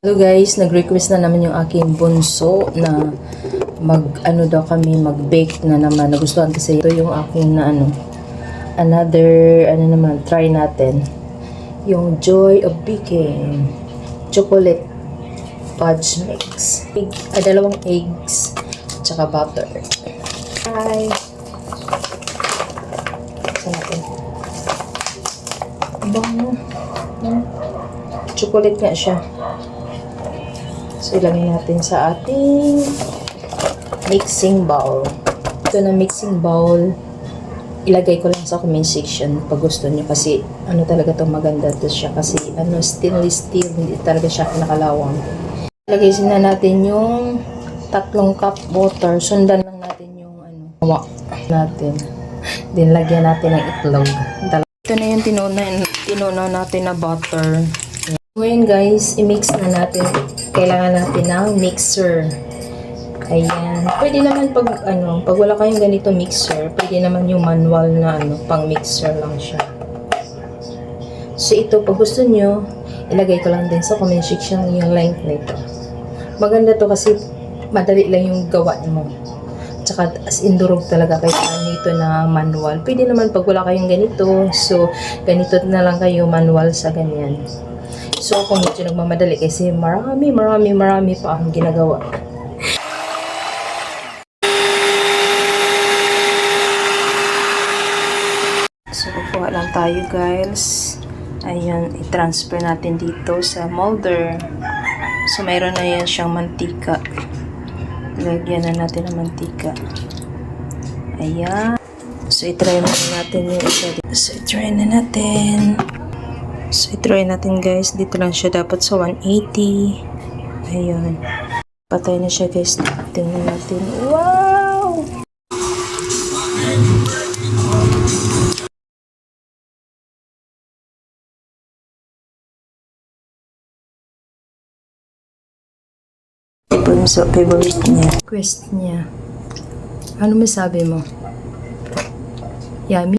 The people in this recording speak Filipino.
Hello guys, nag-request na naman yung aking bunso na mag-bake na naman. Nagustuhan kasi ito yung aking try natin. Yung Joy of Baking chocolate fudge mix. Dalawang eggs, tsaka butter. Hi! Saan natin? Bango. Chocolate nga siya. So, ilagay natin sa ating mixing bowl. Ito na mixing bowl, ilagay ko lang sa comment section pag gusto niyo kasi talaga to maganda to siya kasi stainless steel, hindi talaga siya nakalawang. Ilagay na natin yung 3 cup water. Sundan lang natin yung natin. Then, lagyan natin ng itlog. Ito na yung tinuna natin na butter. Ngayon guys, i-mix na natin. Kailangan natin ng mixer. Ayan. Pwede naman pag wala kayong ganito mixer, pwede naman yung manual na pang mixer lang siya. So ito, pag gusto nyo, ilagay ko lang din sa comment section yung link nito. Maganda to kasi madali lang yung gawa mo. Tsaka as in durog talaga kahit nito na manual. Pwede naman pag wala kayong ganito, so ganito na lang kayo manual sa ganyan. So, kung medyo nagmamadali kasi marami pa akong ginagawa. So, kukuha lang tayo guys. Ayan, i-transfer natin dito sa molder. So, mayroon na yan siyang mantika. Lagyan na natin ng mantika. Ayan. So, i-try natin yung isa dito. So, i-try na natin. So, i-try natin guys. Dito lang siya dapat sa 180. Ayun. Patay na siya guys. Tingnan natin. Wow! So, favorite niya. Request niya. Ano masabi mo? Yummy?